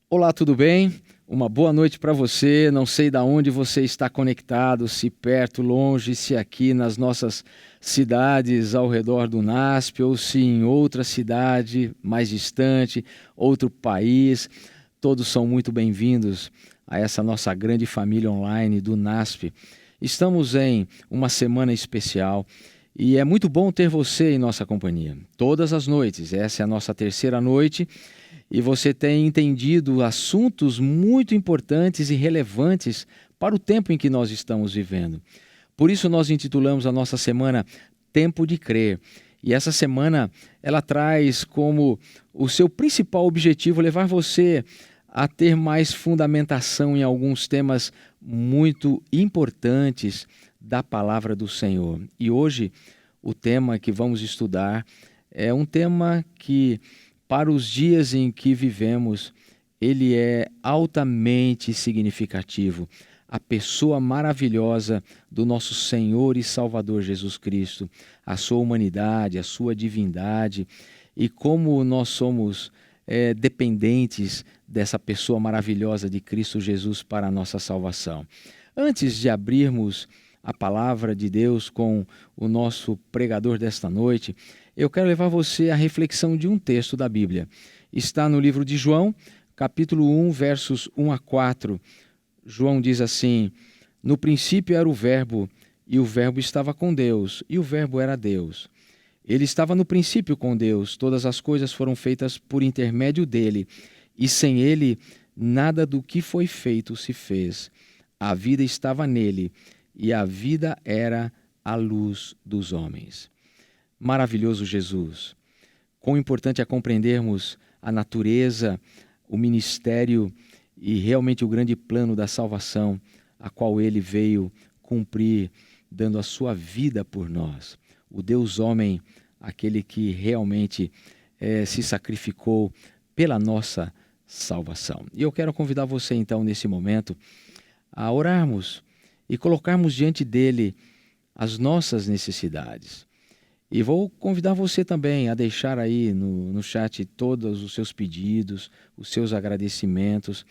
Olá, tudo bem? Uma boa noite para você. Não sei de onde você está conectado, se perto, longe, se aqui nas nossas cidades ao redor do NASP ou se em outra cidade mais distante, outro país. Todos são muito bem-vindos a essa nossa grande família online do NASP. Estamos em uma semana especial e é muito bom ter você em nossa companhia. Todas as noites, essa é a nossa terceira noite e você tem entendido assuntos muito importantes e relevantes para o tempo em que nós estamos vivendo. Por isso nós intitulamos a nossa semana Tempo de Crer. E essa semana ela traz como o seu principal objetivo levar você a ter mais fundamentação em alguns temas muito importantes da palavra do Senhor. E hoje o tema que vamos estudar é um tema que, para os dias em que vivemos, ele é altamente significativo. A pessoa maravilhosa do nosso Senhor e Salvador Jesus Cristo, a sua humanidade, a sua divindade e como nós somos dependentes dessa pessoa maravilhosa de Cristo Jesus para a nossa salvação. Antes de abrirmos a palavra de Deus com o nosso pregador desta noite, eu quero levar você à reflexão de um texto da Bíblia. Está no livro de João, capítulo 1, versos 1 a 4. João diz assim: No princípio era o Verbo, e o Verbo estava com Deus, e o Verbo era Deus. Ele estava no princípio com Deus, todas as coisas foram feitas por intermédio dele, e sem ele nada do que foi feito se fez. A vida estava nele, e a vida era a luz dos homens. Maravilhoso Jesus! Quão importante é compreendermos a natureza, o ministério e realmente o grande plano da salvação, a qual ele veio cumprir, dando a sua vida por nós. O Deus homem, aquele que realmente se sacrificou pela nossa salvação. E eu quero convidar você então nesse momento a orarmos e colocarmos diante dele as nossas necessidades. E vou convidar você também a deixar aí no chat todos os seus pedidos, os seus agradecimentos.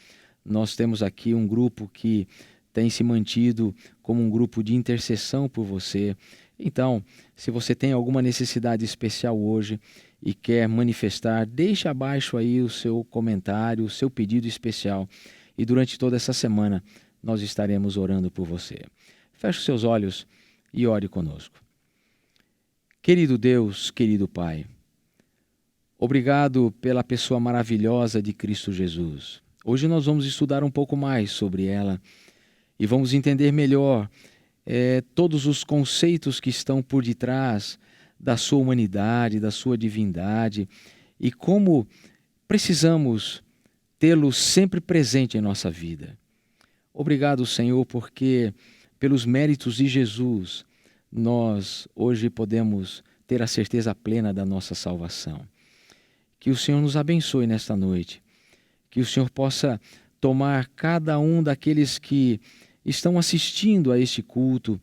Nós temos aqui um grupo que tem se mantido como um grupo de intercessão por você. Então, se você tem alguma necessidade especial hoje e quer manifestar, deixe abaixo aí o seu comentário, o seu pedido especial. E durante toda essa semana nós estaremos orando por você. Feche os seus olhos e ore conosco. Querido Deus, querido Pai, obrigado pela pessoa maravilhosa de Cristo Jesus. Hoje nós vamos estudar um pouco mais sobre ela e vamos entender melhor todos os conceitos que estão por detrás da sua humanidade, da sua divindade e como precisamos tê-lo sempre presente em nossa vida. Obrigado, Senhor, porque pelos méritos de Jesus, nós hoje podemos ter a certeza plena da nossa salvação. Que o Senhor nos abençoe nesta noite, que o Senhor possa tomar cada um daqueles que estão assistindo a este culto,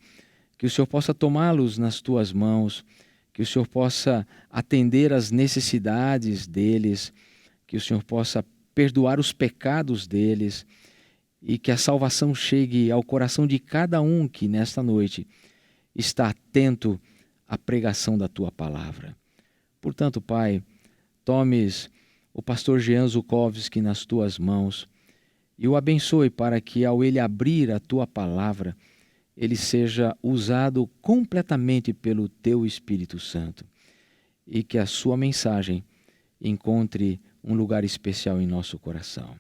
que o Senhor possa tomá-los nas tuas mãos, que o Senhor possa atender às necessidades deles, que o Senhor possa perdoar os pecados deles e que a salvação chegue ao coração de cada um que nesta noite está atento à pregação da tua palavra. Portanto, Pai, tomes o pastor Jean Zukovski nas tuas mãos e o abençoe para que, ao ele abrir a tua palavra, ele seja usado completamente pelo teu Espírito Santo e que a sua mensagem encontre um lugar especial em nosso coração.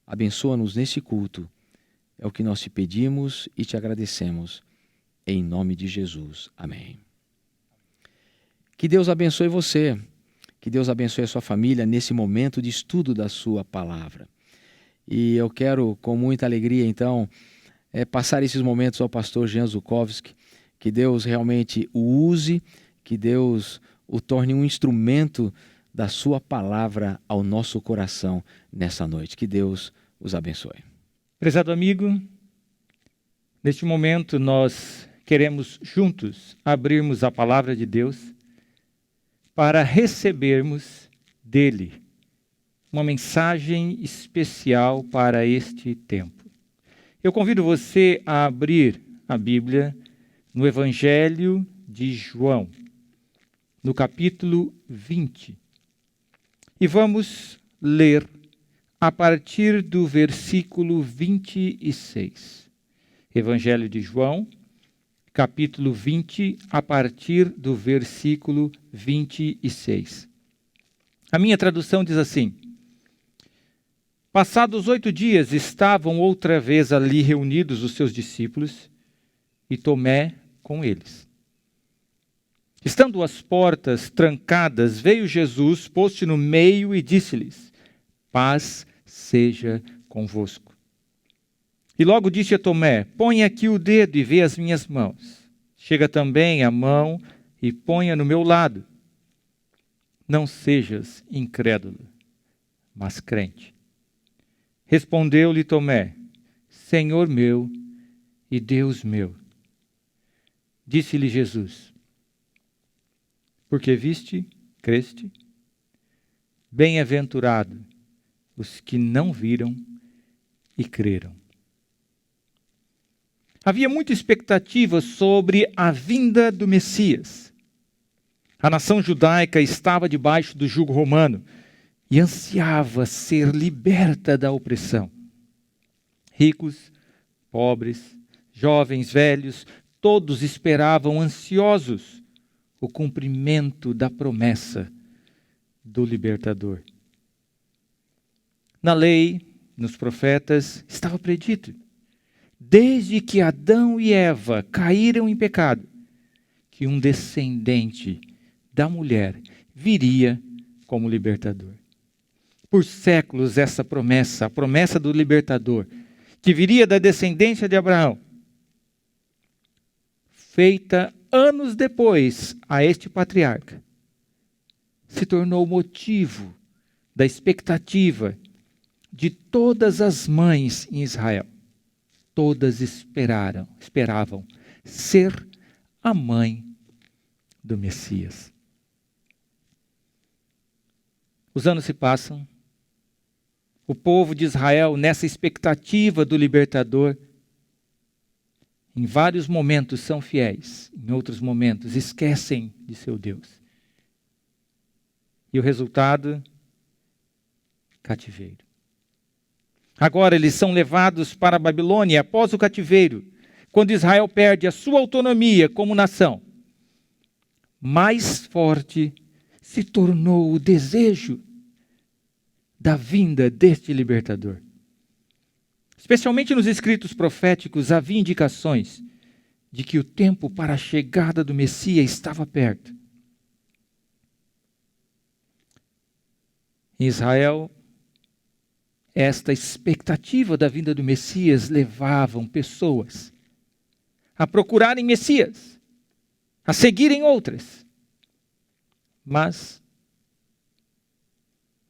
Abençoa-nos nesse culto, é o que nós te pedimos e te agradecemos. Em nome de Jesus. Amém. Que Deus abençoe você, que Deus abençoe a sua família nesse momento de estudo da sua palavra. E eu quero, com muita alegria, então, passar esses momentos ao pastor Jean Zukovski, que Deus realmente o use, que Deus o torne um instrumento da sua palavra ao nosso coração nessa noite. Que Deus os abençoe. Prezado amigo, neste momento nós queremos juntos abrirmos a palavra de Deus para recebermos dele uma mensagem especial para este tempo. Eu convido você a abrir a Bíblia no Evangelho de João, no capítulo 20. E vamos ler a partir do versículo 26. Evangelho de João, capítulo 20, a partir do versículo 26. A minha tradução diz assim: Passados 8 dias, estavam outra vez ali reunidos os seus discípulos e Tomé com eles. Estando as portas trancadas, veio Jesus, pôs-se no meio e disse-lhes: Paz seja convosco. E logo disse a Tomé: Põe aqui o dedo e vê as minhas mãos. Chega também a mão e ponha no meu lado. Não sejas incrédulo, mas crente. Respondeu-lhe Tomé: Senhor meu e Deus meu. Disse-lhe Jesus: Porque viste, creste? Bem-aventurado os que não viram e creram. Havia muita expectativa sobre a vinda do Messias. A nação judaica estava debaixo do jugo romano e ansiava ser liberta da opressão. Ricos, pobres, jovens, velhos, todos esperavam ansiosos o cumprimento da promessa do libertador. Na lei, nos profetas, estava predito, desde que Adão e Eva caíram em pecado, que um descendente da mulher viria como libertador. Por séculos essa promessa, a promessa do libertador, que viria da descendência de Abraão, feita anos depois a este patriarca, se tornou motivo da expectativa de todas as mães em Israel. Todas esperavam ser a mãe do Messias. Os anos se passam. O povo de Israel, nessa expectativa do libertador, em vários momentos são fiéis, em outros momentos esquecem de seu Deus. E o resultado? Cativeiro. Agora eles são levados para a Babilônia após o cativeiro, quando Israel perde a sua autonomia como nação. Mais forte se tornou o desejo da vinda deste libertador. Especialmente nos escritos proféticos, havia indicações de que o tempo para a chegada do Messias estava perto. Em Israel, esta expectativa da vinda do Messias levavam pessoas a procurarem Messias, a seguirem outras. Mas,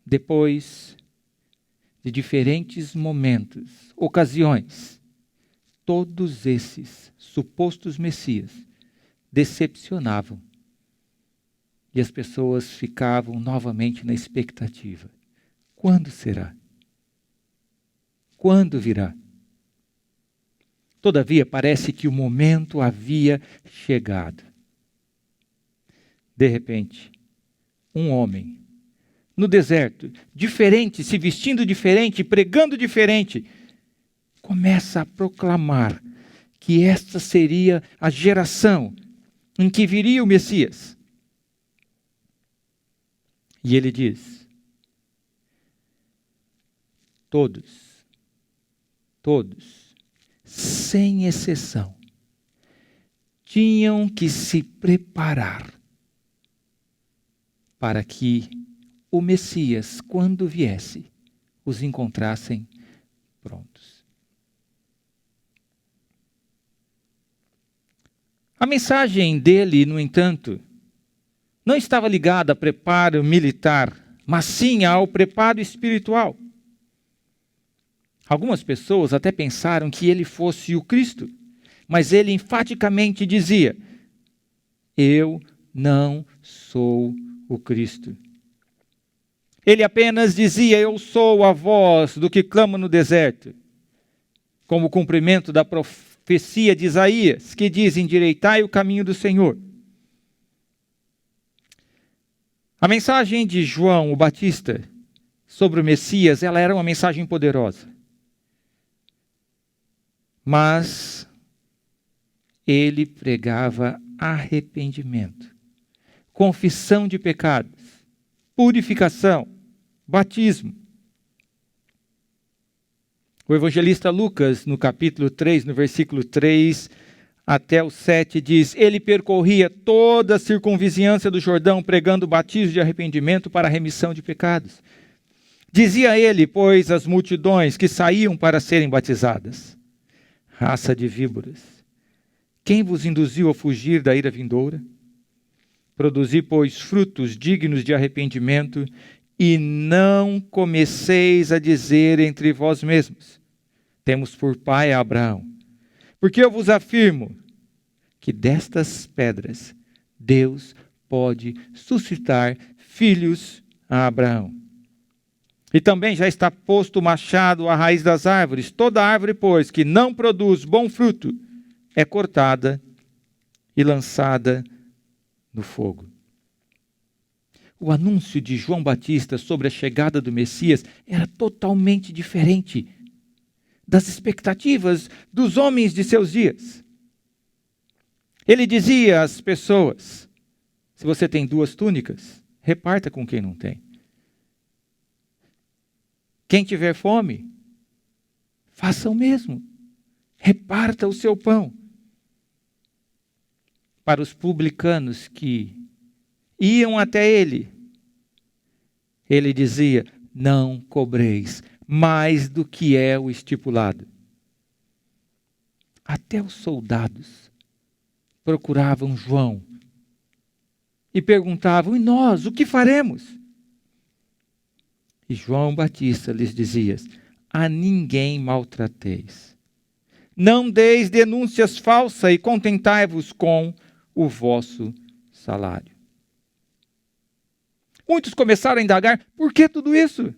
depois de diferentes momentos, ocasiões, todos esses supostos Messias decepcionavam. E as pessoas ficavam novamente na expectativa. Quando será? Quando virá? Todavia, parece que o momento havia chegado. De repente, um homem, no deserto, diferente, se vestindo diferente, pregando diferente, começa a proclamar que esta seria a geração em que viria o Messias. E ele diz: todos, sem exceção, tinham que se preparar para que o Messias, quando viesse, os encontrassem prontos. A mensagem dele, no entanto, não estava ligada a preparo militar, mas sim ao preparo espiritual. Algumas pessoas até pensaram que ele fosse o Cristo, mas ele enfaticamente dizia: eu não sou o Cristo. Ele apenas dizia: eu sou a voz do que clama no deserto, como cumprimento da profecia de Isaías, que diz: endireitai o caminho do Senhor. A mensagem de João o Batista sobre o Messias, ela era uma mensagem poderosa. Mas ele pregava arrependimento, confissão de pecados, purificação, batismo. O evangelista Lucas, no capítulo 3, no versículo 3 até o 7, diz: ele percorria toda a circunvizinhança do Jordão, pregando o batismo de arrependimento para a remissão de pecados. Dizia ele, pois, às multidões que saíam para serem batizadas: raça de víboras, quem vos induziu a fugir da ira vindoura? Produzi, pois, frutos dignos de arrependimento, e não comeceis a dizer entre vós mesmos: temos por pai a Abraão. Porque eu vos afirmo que destas pedras Deus pode suscitar filhos a Abraão. E também já está posto o machado à raiz das árvores. Toda árvore, pois, que não produz bom fruto, é cortada e lançada no fogo. O anúncio de João Batista sobre a chegada do Messias era totalmente diferente das expectativas dos homens de seus dias. Ele dizia às pessoas: se você tem 2 túnicas, reparta com quem não tem. Quem tiver fome, faça o mesmo. Reparta o seu pão. Para os publicanos que iam até ele, ele dizia: não cobreis mais do que é o estipulado. Até os soldados procuravam João e perguntavam: e nós, o que faremos? E João Batista lhes dizia: a ninguém maltrateis. Não deis denúncias falsas e contentai-vos com o vosso salário. Muitos começaram a indagar: por que tudo isso?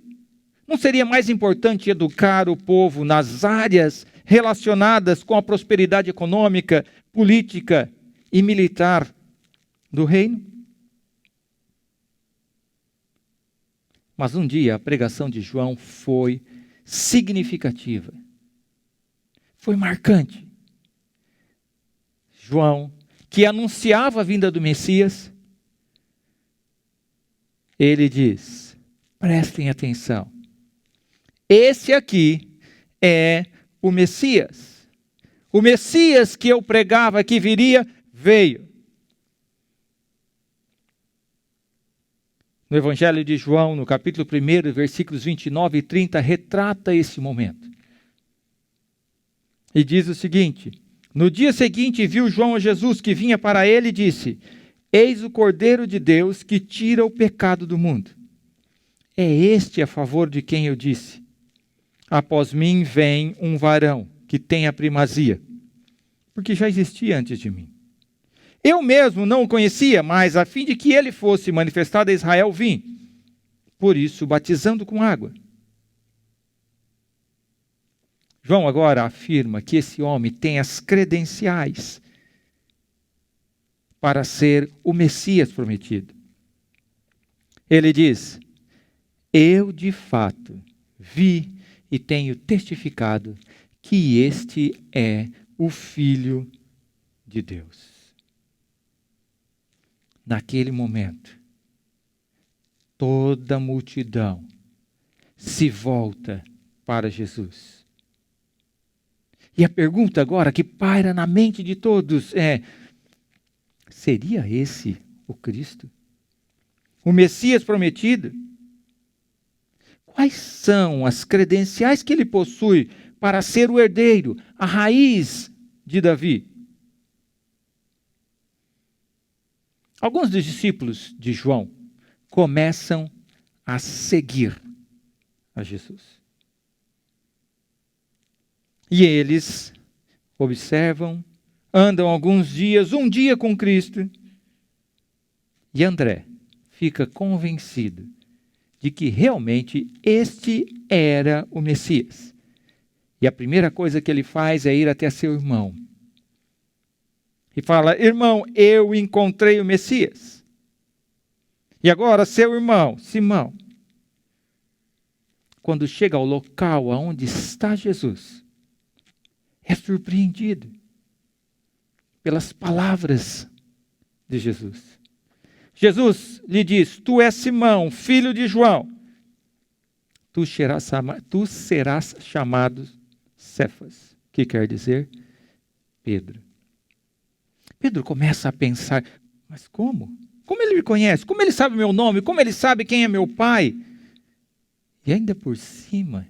Não seria mais importante educar o povo nas áreas relacionadas com a prosperidade econômica, política e militar do reino? Mas um dia a pregação de João foi significativa, foi marcante. João, que anunciava a vinda do Messias, ele diz: prestem atenção, esse aqui é o Messias. O Messias que eu pregava que viria, veio. No Evangelho de João, no capítulo 1, versículos 29 e 30, retrata esse momento. E diz o seguinte: no dia seguinte viu João a Jesus que vinha para ele e disse: eis o Cordeiro de Deus que tira o pecado do mundo. É este a favor de quem eu disse: após mim vem um varão que tem a primazia, porque já existia antes de mim. Eu mesmo não o conhecia, mas a fim de que ele fosse manifestado a Israel vim. Por isso, batizando com água. João agora afirma que esse homem tem as credenciais para ser o Messias prometido. Ele diz: eu de fato vi e tenho testificado que este é o Filho de Deus. Naquele momento, toda a multidão se volta para Jesus. E a pergunta agora que paira na mente de todos é: seria esse o Cristo? O Messias prometido? Quais são as credenciais que ele possui para ser o herdeiro, a raiz de Davi? Alguns dos discípulos de João começam a seguir a Jesus. E eles observam, andam alguns dias, um dia com Cristo, e André fica convencido de que realmente este era o Messias. E a primeira coisa que ele faz é ir até seu irmão. E fala: irmão, eu encontrei o Messias. E agora seu irmão, Simão, quando chega ao local onde está Jesus, é surpreendido pelas palavras de Jesus. Jesus lhe diz: tu és Simão, filho de João. Tu serás chamado Cefas, que quer dizer Pedro. Pedro começa a pensar: mas como? Como ele me conhece? Como ele sabe meu nome? Como ele sabe quem é meu pai? E ainda por cima,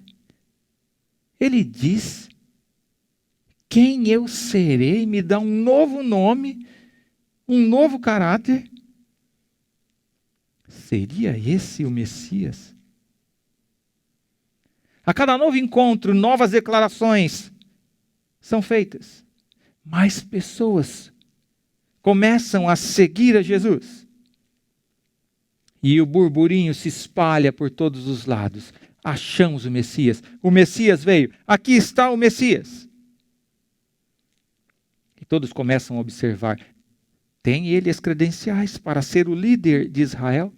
ele diz quem eu serei, me dá um novo nome, um novo caráter. Seria esse o Messias? A cada novo encontro, novas declarações são feitas. Mais pessoas começam a seguir a Jesus. E o burburinho se espalha por todos os lados. Achamos o Messias. O Messias veio. Aqui está o Messias. E todos começam a observar: tem ele as credenciais para ser o líder de Israel?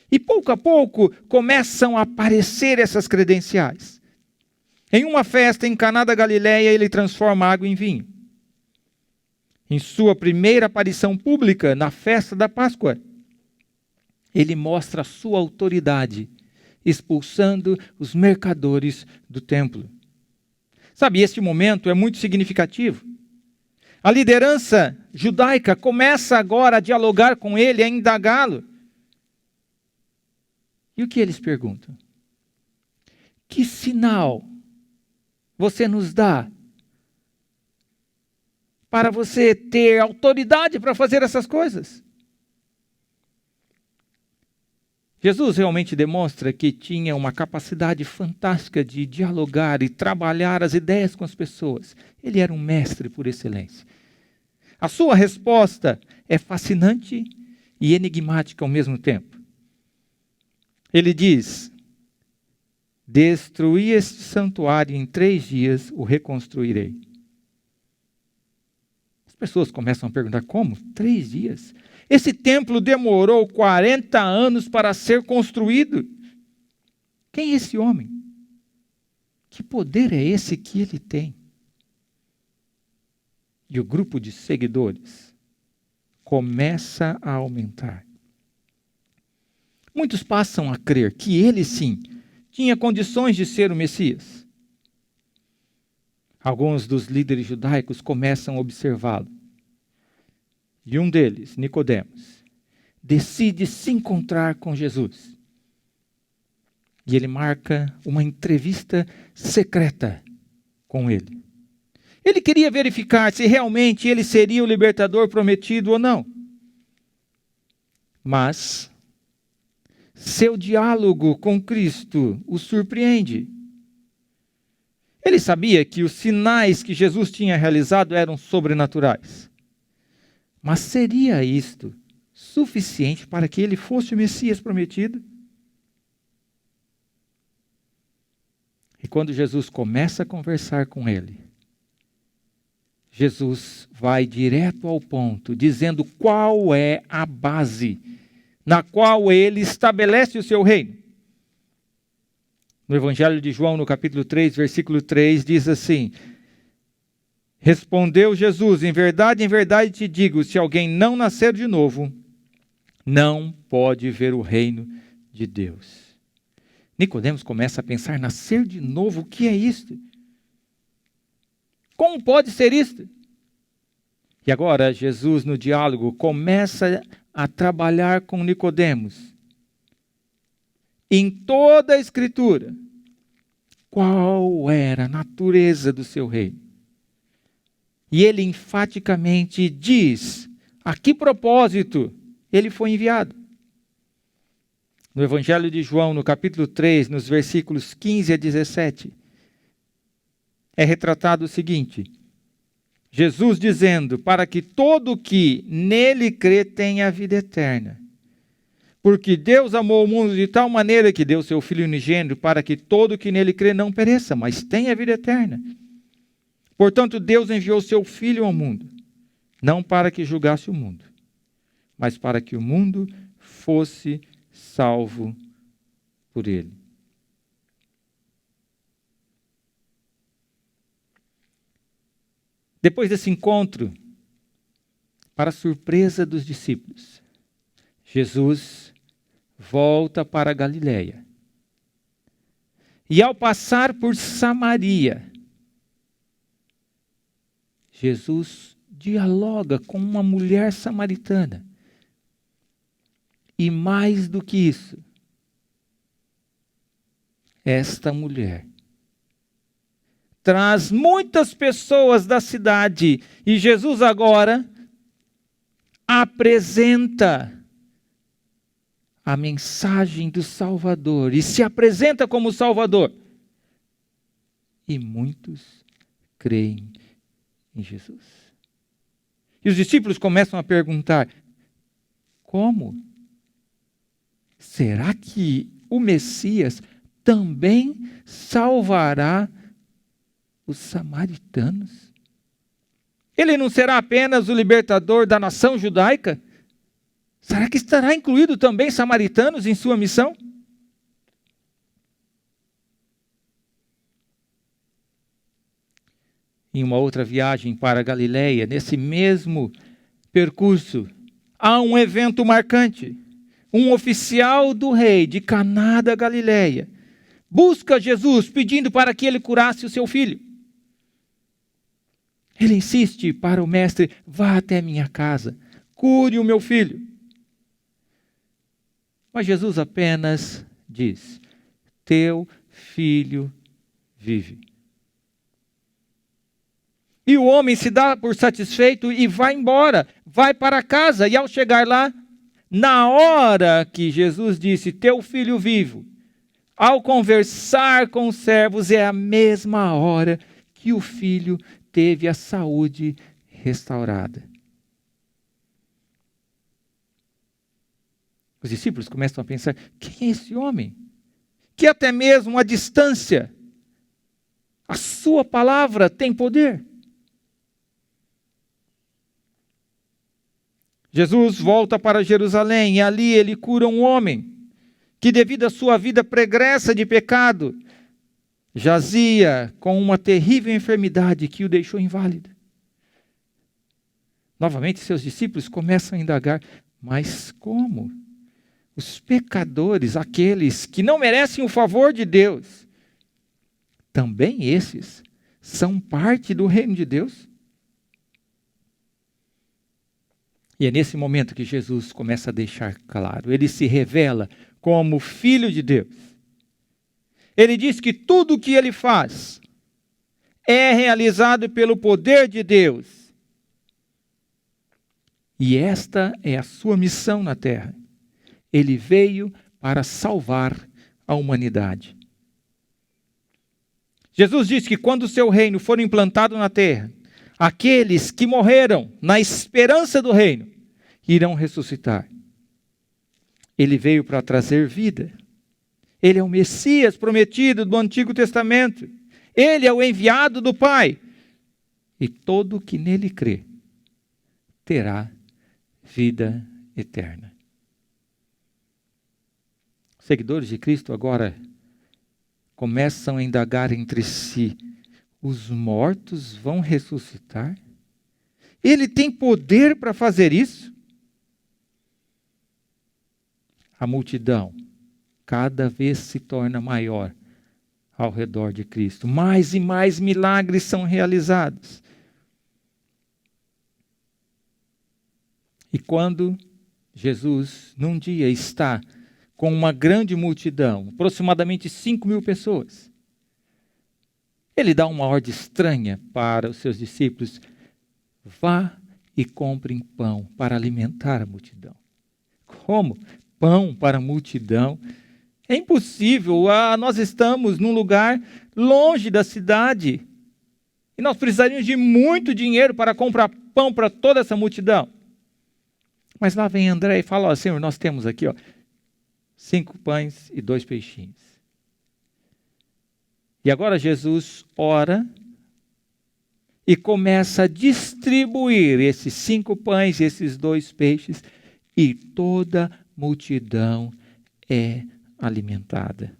E pouco a pouco começam a aparecer essas credenciais. Em uma festa em Caná da Galileia, ele transforma água em vinho. Em sua primeira aparição pública, na festa da Páscoa, ele mostra a sua autoridade, expulsando os mercadores do templo. Sabe, este momento é muito significativo. A liderança judaica começa agora a dialogar com ele, a indagá-lo. E o que eles perguntam? Que sinal você nos dá para você ter autoridade para fazer essas coisas? Jesus realmente demonstra que tinha uma capacidade fantástica de dialogar e trabalhar as ideias com as pessoas. Ele era um mestre por excelência. A sua resposta é fascinante e enigmática ao mesmo tempo. Ele diz: destruí este santuário e em 3 dias o reconstruirei. As pessoas começam a perguntar: como? 3 dias? Esse templo demorou 40 anos para ser construído. Quem é esse homem? Que poder é esse que ele tem? E o grupo de seguidores começa a aumentar. Muitos passam a crer que ele sim tinha condições de ser o Messias. Alguns dos líderes judaicos começam a observá-lo. E um deles, Nicodemos, decide se encontrar com Jesus. E ele marca uma entrevista secreta com ele. Ele queria verificar se realmente ele seria o libertador prometido ou não. Mas seu diálogo com Cristo o surpreende. Ele sabia que os sinais que Jesus tinha realizado eram sobrenaturais. Mas seria isto suficiente para que ele fosse o Messias prometido? E quando Jesus começa a conversar com ele, Jesus vai direto ao ponto, dizendo qual é a base na qual ele estabelece o seu reino. No Evangelho de João, no capítulo 3, versículo 3, diz assim: respondeu Jesus: em verdade te digo, se alguém não nascer de novo, não pode ver o reino de Deus. Nicodemos começa a pensar: nascer de novo, o que é isto? Como pode ser isto? E agora Jesus, no diálogo, começa a trabalhar com Nicodemos. Em toda a Escritura, qual era a natureza do seu reino? E ele enfaticamente diz a que propósito ele foi enviado. No Evangelho de João, no capítulo 3, nos versículos 15 a 17, é retratado o seguinte: Jesus dizendo, para que todo que nele crê tenha a vida eterna. Porque Deus amou o mundo de tal maneira que deu seu Filho unigênito para que todo que nele crê não pereça, mas tenha vida eterna. Portanto, Deus enviou seu Filho ao mundo, não para que julgasse o mundo, mas para que o mundo fosse salvo por ele. Depois desse encontro, para a surpresa dos discípulos, Jesus volta para a Galileia. E ao passar por Samaria, Jesus dialoga com uma mulher samaritana. E mais do que isso, esta mulher traz muitas pessoas da cidade e Jesus agora apresenta a mensagem do Salvador e se apresenta como Salvador. E muitos creem em Jesus. E os discípulos começam a perguntar: como? Será que o Messias também salvará os samaritanos? Ele não será apenas o libertador da nação judaica? Será que estará incluído também samaritanos em sua missão? Em uma outra viagem para a Galileia, nesse mesmo percurso, há um evento marcante. Um oficial do rei de Caná da Galileia busca Jesus pedindo para que ele curasse o seu filho. Ele insiste para o mestre: vá até minha casa, cure o meu filho. Mas Jesus apenas diz: teu filho vive. E o homem se dá por satisfeito e vai embora, vai para casa. E ao chegar lá, na hora que Jesus disse: teu filho vivo, ao conversar com os servos, é a mesma hora que o filho teve a saúde restaurada. Os discípulos começam a pensar: quem é esse homem? Que até mesmo à distância, a sua palavra tem poder. Jesus volta para Jerusalém e ali ele cura um homem que, devido à sua vida pregressa de pecado, jazia com uma terrível enfermidade que o deixou inválido. Novamente seus discípulos começam a indagar: mas como? Os pecadores, aqueles que não merecem o favor de Deus, também esses são parte do reino de Deus? E é nesse momento que Jesus começa a deixar claro. Ele se revela como Filho de Deus. Ele diz que tudo o que ele faz é realizado pelo poder de Deus. E esta é a sua missão na terra. Ele veio para salvar a humanidade. Jesus diz que quando o seu reino for implantado na terra, aqueles que morreram na esperança do reino irão ressuscitar. Ele veio para trazer vida. Ele é o Messias prometido do Antigo Testamento. Ele é o enviado do Pai. E todo que nele crê terá vida eterna. Seguidores de Cristo agora começam a indagar entre si: os mortos vão ressuscitar? Ele tem poder para fazer isso? A multidão cada vez se torna maior ao redor de Cristo. Mais e mais milagres são realizados. E quando Jesus, num dia, está com uma grande multidão, aproximadamente 5.000 pessoas, ele dá uma ordem estranha para os seus discípulos: vá e comprem pão para alimentar a multidão. Como? Pão para a multidão? É impossível. Nós estamos num lugar longe da cidade e nós precisaríamos de muito dinheiro para comprar pão para toda essa multidão. Mas lá vem André e fala: Senhor, nós temos aqui 5 pães e 2 peixinhos. E agora Jesus ora e começa a distribuir esses 5 pães e esses 2 peixes, e toda a multidão é alimentada.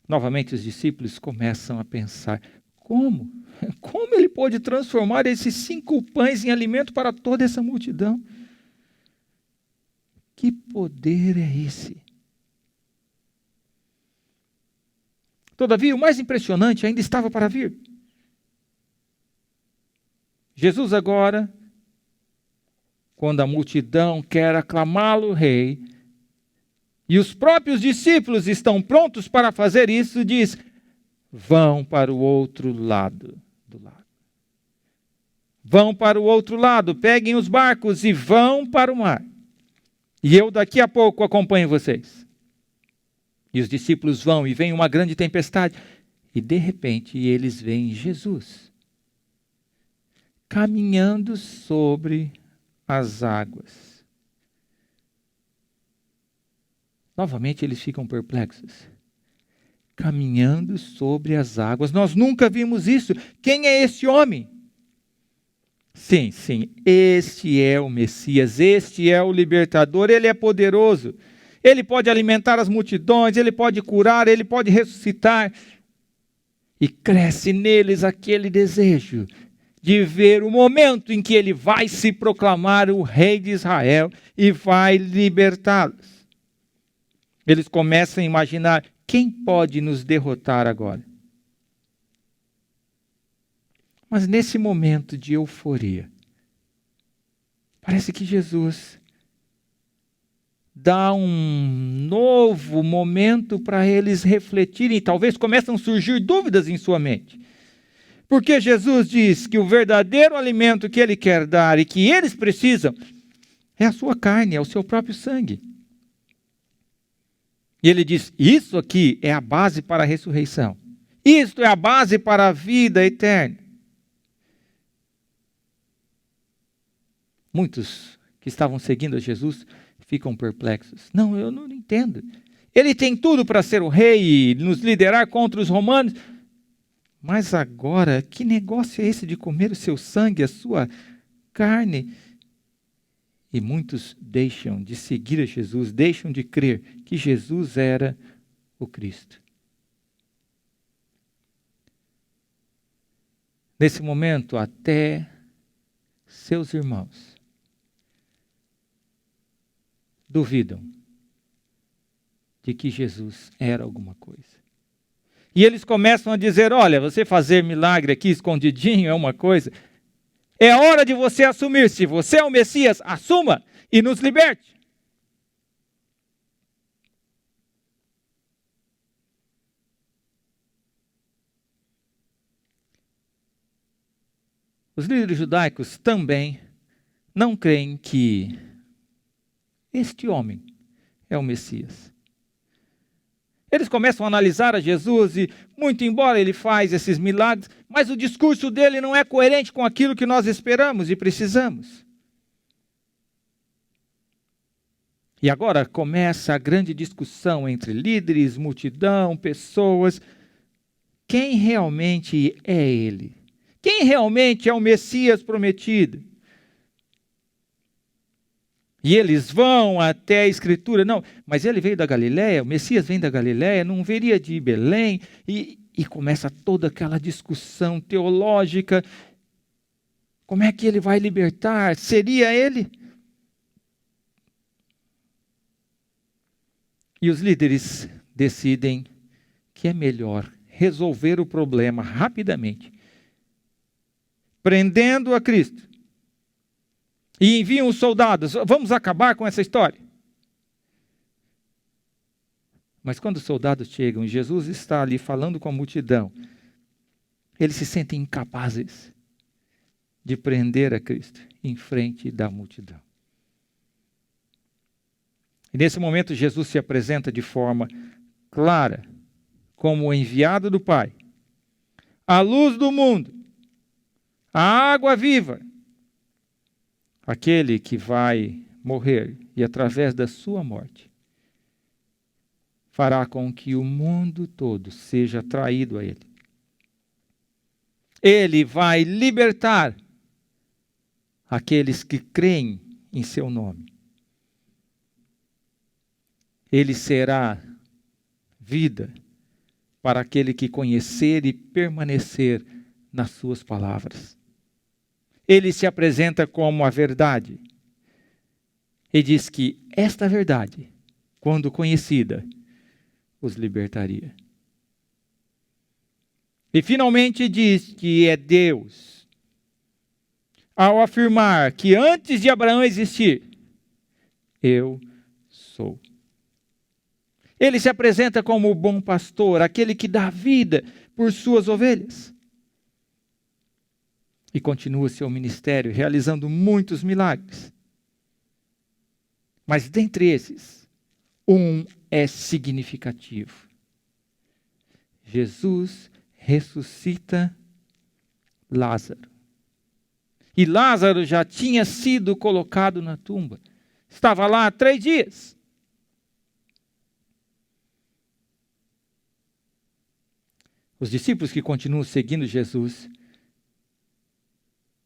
Novamente os discípulos começam a pensar, como? Como ele pode transformar esses 5 pães em alimento para toda essa multidão? Que poder é esse? Todavia, o mais impressionante ainda estava para vir. Jesus agora, quando a multidão quer aclamá-lo rei, e os próprios discípulos estão prontos para fazer isso, diz, vão para o outro lado do lago. Vão para o outro lado, peguem os barcos e vão para o mar. E eu daqui a pouco acompanho vocês. E os discípulos vão e vem uma grande tempestade. E de repente eles veem Jesus caminhando sobre as águas. Novamente eles ficam perplexos. Caminhando sobre as águas. Nós nunca vimos isso. Quem é esse homem? Sim, este é o Messias, este é o libertador, ele é poderoso. Ele pode alimentar as multidões, ele pode curar, ele pode ressuscitar. E cresce neles aquele desejo de ver o momento em que ele vai se proclamar o rei de Israel e vai libertá-los. Eles começam a imaginar, quem pode nos derrotar agora? Mas nesse momento de euforia, parece que Jesus dá um novo momento para eles refletirem, e talvez começam a surgir dúvidas em sua mente. Porque Jesus diz que o verdadeiro alimento que ele quer dar e que eles precisam é a sua carne, é o seu próprio sangue. E ele diz, isso aqui é a base para a ressurreição. Isto é a base para a vida eterna. Muitos que estavam seguindo a Jesus ficam perplexos. Não, eu não entendo. Ele tem tudo para ser o rei e nos liderar contra os romanos. Mas agora, que negócio é esse de comer o seu sangue, a sua carne? E muitos deixam de seguir a Jesus, deixam de crer que Jesus era o Cristo. Nesse momento, até seus irmãos duvidam de que Jesus era alguma coisa. E eles começam a dizer, olha, você fazer milagre aqui escondidinho é uma coisa. É hora de você assumir, se você é o Messias, assuma e nos liberte. Os líderes judaicos também não creem que este homem é o Messias. Eles começam a analisar a Jesus e, muito embora ele faz esses milagres, mas o discurso dele não é coerente com aquilo que nós esperamos e precisamos. E agora começa a grande discussão entre líderes, multidão, pessoas. Quem realmente é ele? Quem realmente é o Messias prometido? E eles vão até a Escritura. Não, mas ele veio da Galileia, o Messias vem da Galileia, não viria de Belém. E começa toda aquela discussão teológica. Como é que ele vai libertar? Seria ele? E os líderes decidem que é melhor resolver o problema rapidamente, prendendo a Cristo. E enviam os soldados, vamos acabar com essa história. Mas quando os soldados chegam e Jesus está ali falando com a multidão, eles se sentem incapazes de prender a Cristo em frente da multidão. E nesse momento Jesus se apresenta de forma clara como o enviado do Pai, a luz do mundo, a água viva, aquele que vai morrer e através da sua morte, fará com que o mundo todo seja atraído a Ele. Ele vai libertar aqueles que creem em seu nome. Ele será vida para aquele que conhecer e permanecer nas suas palavras. Ele se apresenta como a verdade e diz que esta verdade, quando conhecida, os libertaria. E finalmente diz que é Deus, ao afirmar que antes de Abraão existir, eu sou. Ele se apresenta como o bom pastor, aquele que dá vida por suas ovelhas. E continua seu ministério realizando muitos milagres. Mas dentre esses, um é significativo. Jesus ressuscita Lázaro. E Lázaro já tinha sido colocado na tumba. Estava lá há 3 dias. Os discípulos que continuam seguindo Jesus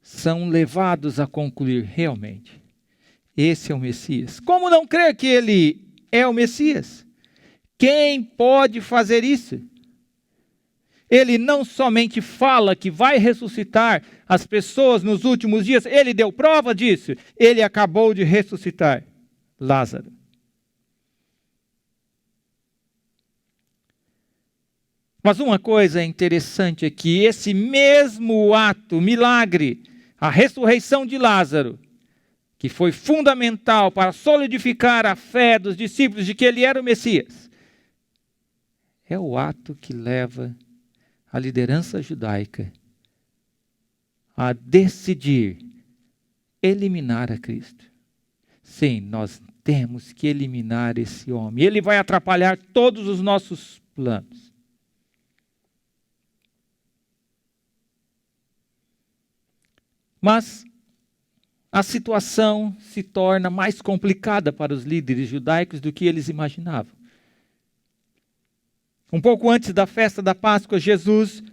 são levados a concluir realmente: esse é o Messias. Como não crer que ele é o Messias? Quem pode fazer isso? Ele não somente fala que vai ressuscitar as pessoas nos últimos dias, ele deu prova disso. Ele acabou de ressuscitar Lázaro. Mas uma coisa interessante é que esse mesmo ato, milagre, a ressurreição de Lázaro, que foi fundamental para solidificar a fé dos discípulos de que ele era o Messias, é o ato que leva a liderança judaica a decidir eliminar a Cristo. Sim, nós temos que eliminar esse homem. Ele vai atrapalhar todos os nossos planos. Mas a situação se torna mais complicada para os líderes judaicos do que eles imaginavam. Um pouco antes da festa da Páscoa, Jesus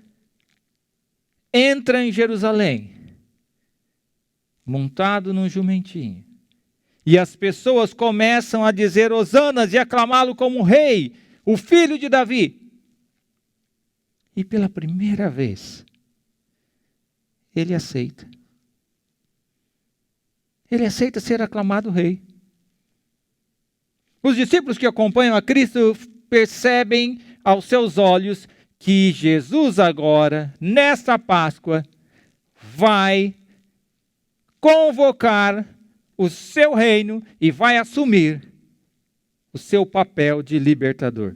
entra em Jerusalém, montado num jumentinho. E as pessoas começam a dizer hosanas e aclamá-lo como rei, o filho de Davi. E pela primeira vez, ele aceita. Ele aceita ser aclamado rei. Os discípulos que acompanham a Cristo percebem aos seus olhos que Jesus agora, nesta Páscoa, vai convocar o seu reino e vai assumir o seu papel de libertador.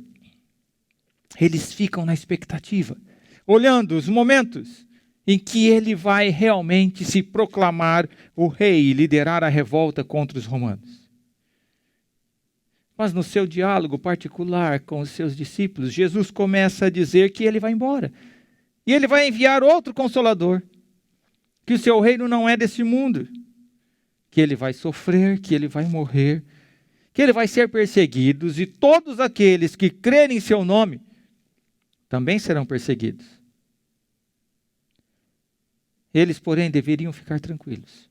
Eles ficam na expectativa, olhando os momentos em que ele vai realmente se proclamar o rei e liderar a revolta contra os romanos. Mas no seu diálogo particular com os seus discípulos, Jesus começa a dizer que ele vai embora. E ele vai enviar outro Consolador, que o seu reino não é desse mundo, que ele vai sofrer, que ele vai morrer, que ele vai ser perseguido, e todos aqueles que crerem em seu nome também serão perseguidos. Eles, porém, deveriam ficar tranquilos,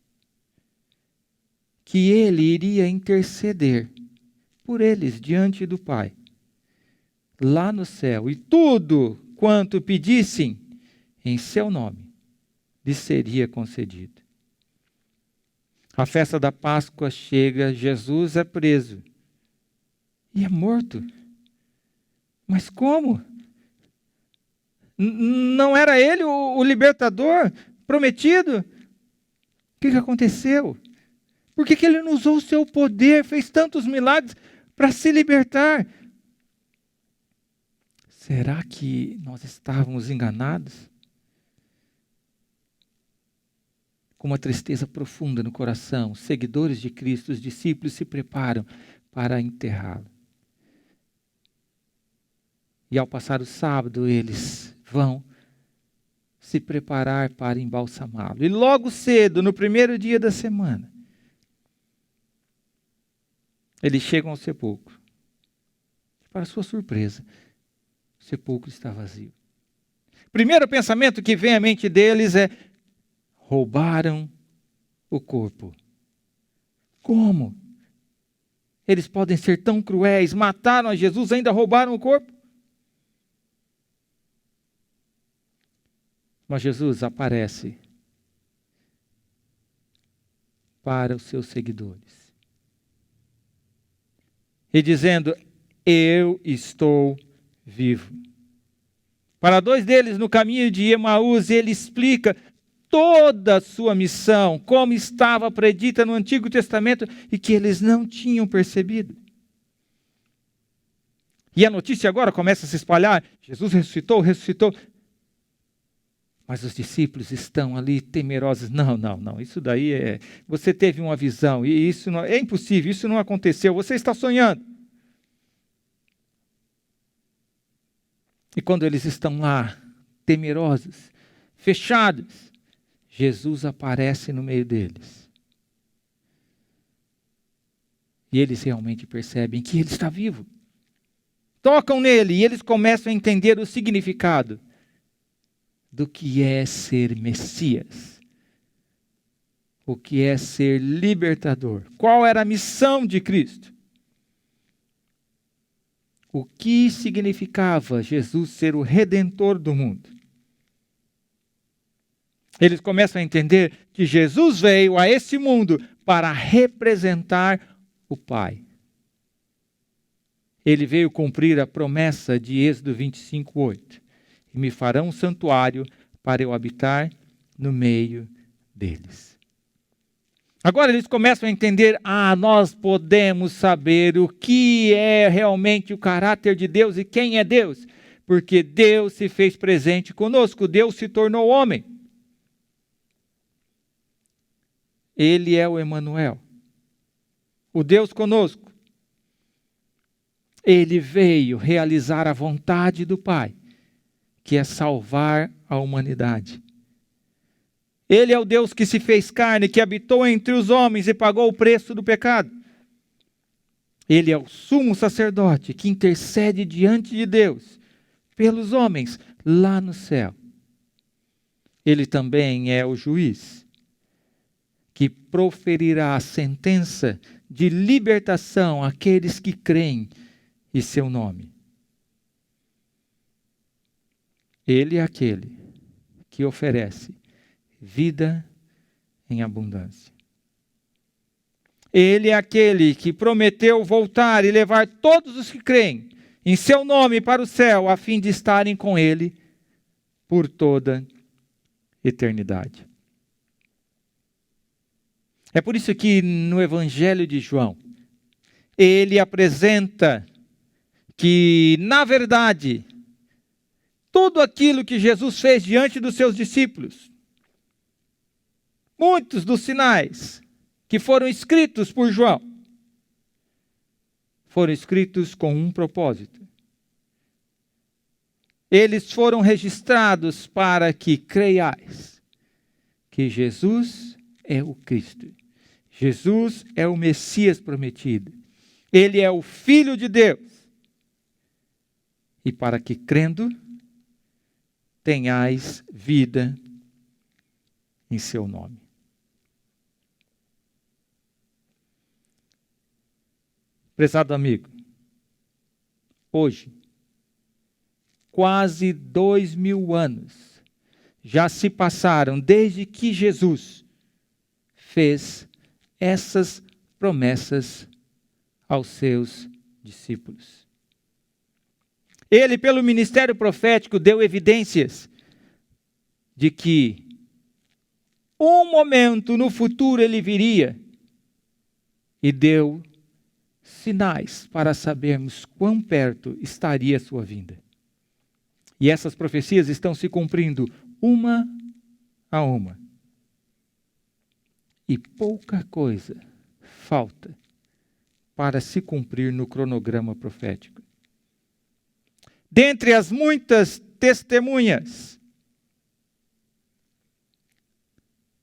que ele iria interceder por eles diante do Pai, lá no céu, e tudo quanto pedissem em seu nome lhes seria concedido. A festa da Páscoa chega, Jesus é preso e é morto. Mas como? Não era ele o libertador prometido? O que aconteceu? Por que ele não usou o seu poder, fez tantos milagres para se libertar? Será que nós estávamos enganados? Com uma tristeza profunda no coração, os seguidores de Cristo, os discípulos, se preparam para enterrá-lo. E ao passar o sábado, eles vão se preparar para embalsamá-lo. E logo cedo, no primeiro dia da semana, eles chegam ao sepulcro. Para sua surpresa, o sepulcro está vazio. Primeiro pensamento que vem à mente deles é: roubaram o corpo. Como? Eles podem ser tão cruéis, mataram a Jesus, ainda roubaram o corpo? Mas Jesus aparece para os seus seguidores e dizendo: eu estou vivo. Para dois deles no caminho de Emaús, ele explica toda a sua missão, como estava predita no Antigo Testamento e que eles não tinham percebido. E a notícia agora começa a se espalhar: Jesus ressuscitou, ressuscitou. Mas os discípulos estão ali temerosos. Não, isso daí você teve uma visão, e isso não, é impossível, isso não aconteceu, você está sonhando. E quando eles estão lá, temerosos, fechados, Jesus aparece no meio deles. E eles realmente percebem que ele está vivo. Tocam nele e eles começam a entender o significado do que é ser Messias. O que é ser libertador. Qual era a missão de Cristo? O que significava Jesus ser o redentor do mundo? Eles começam a entender que Jesus veio a esse mundo para representar o Pai. Ele veio cumprir a promessa de Êxodo 25:8. E me farão um santuário para eu habitar no meio deles. Agora eles começam a entender: nós podemos saber o que é realmente o caráter de Deus e quem é Deus. Porque Deus se fez presente conosco, Deus se tornou homem. Ele é o Emanuel, o Deus conosco. Ele veio realizar a vontade do Pai, que é salvar a humanidade. Ele é o Deus que se fez carne, que habitou entre os homens e pagou o preço do pecado. Ele é o sumo sacerdote que intercede diante de Deus pelos homens lá no céu. Ele também é o juiz que proferirá a sentença de libertação àqueles que creem em seu nome. Ele é aquele que oferece vida em abundância. Ele é aquele que prometeu voltar e levar todos os que creem em seu nome para o céu, a fim de estarem com ele por toda eternidade. É por isso que no Evangelho de João, ele apresenta que, na verdade, tudo aquilo que Jesus fez diante dos seus discípulos, muitos dos sinais que foram escritos por João, foram escritos com um propósito. Eles foram registrados para que creiais que Jesus é o Cristo. Jesus é o Messias prometido. Ele é o Filho de Deus. E para que, crendo, tenhais vida em seu nome. Prezado amigo, hoje, quase 2000 anos já se passaram desde que Jesus fez essas promessas aos seus discípulos. Ele, pelo ministério profético, deu evidências de que um momento no futuro ele viria e deu sinais para sabermos quão perto estaria a sua vinda. E essas profecias estão se cumprindo uma a uma. E pouca coisa falta para se cumprir no cronograma profético. Dentre as muitas testemunhas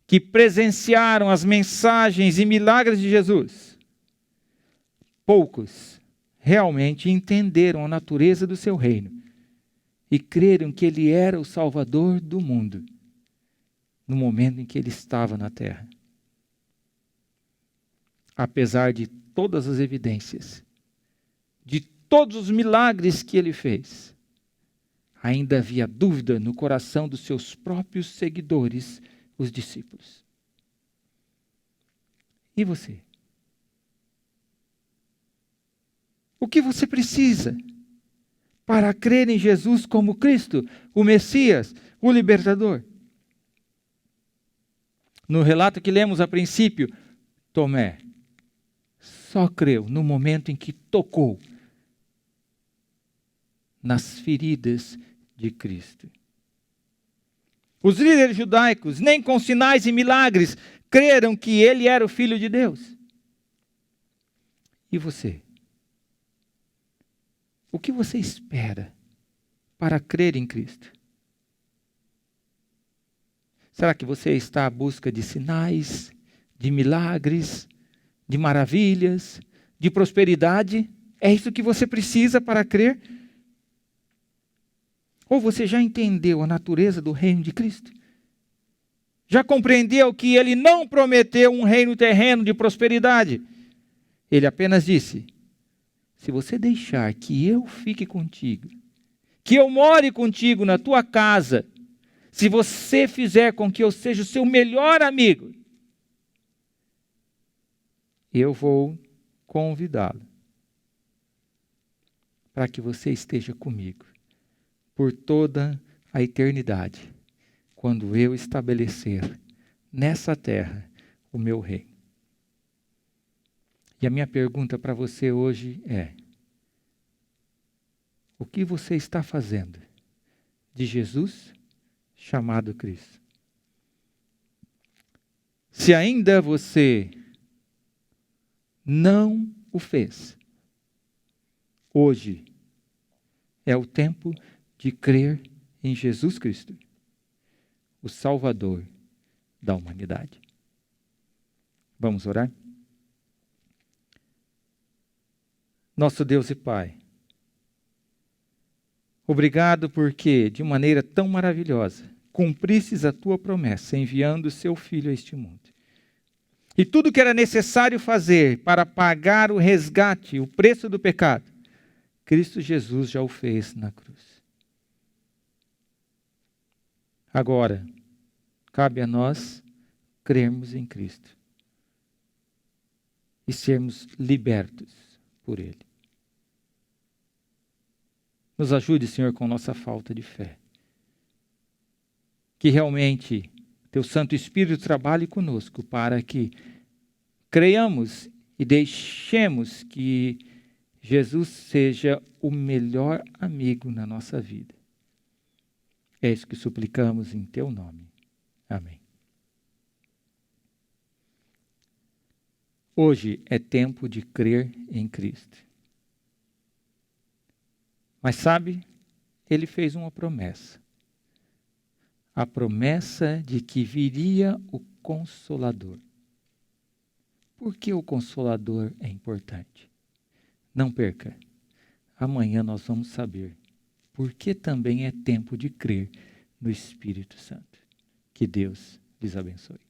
que presenciaram as mensagens e milagres de Jesus, poucos realmente entenderam a natureza do seu reino e creram que ele era o Salvador do mundo no momento em que ele estava na terra. Apesar de todas as evidências, de todos os milagres que ele fez, ainda havia dúvida no coração dos seus próprios seguidores, os discípulos. E você? O que você precisa para crer em Jesus como Cristo, o Messias, o Libertador? No relato que lemos a princípio, Tomé só creu no momento em que tocou nas feridas de Cristo. Os líderes judaicos, nem com sinais e milagres, creram que ele era o Filho de Deus. E você? O que você espera para crer em Cristo? Será que você está à busca de sinais, de milagres, de maravilhas, de prosperidade? É isso que você precisa para crer? Ou você já entendeu a natureza do reino de Cristo? Já compreendeu que ele não prometeu um reino terreno de prosperidade? Ele apenas disse: se você deixar que eu fique contigo, que eu more contigo na tua casa, se você fizer com que eu seja o seu melhor amigo, eu vou convidá-lo para que você esteja comigo por toda a eternidade, quando eu estabelecer nessa terra o meu reino. E a minha pergunta para você hoje é: o que você está fazendo de Jesus chamado Cristo? Se ainda você não o fez, hoje é o tempo de crer em Jesus Cristo, o Salvador da humanidade. Vamos orar? Nosso Deus e Pai, obrigado porque, de maneira tão maravilhosa, cumpristes a tua promessa, enviando o seu Filho a este mundo. E tudo que era necessário fazer para pagar o resgate, o preço do pecado, Cristo Jesus já o fez na cruz. Agora, cabe a nós crermos em Cristo e sermos libertos por Ele. Nos ajude, Senhor, com nossa falta de fé. Que realmente Teu Santo Espírito trabalhe conosco para que creiamos e deixemos que Jesus seja o melhor amigo na nossa vida. É isso que suplicamos em Teu nome. Amém. Hoje é tempo de crer em Cristo. Mas sabe, Ele fez uma promessa. A promessa de que viria o Consolador. Por que o Consolador é importante? Não perca. Amanhã nós vamos saber por que também é tempo de crer no Espírito Santo. Que Deus lhes abençoe.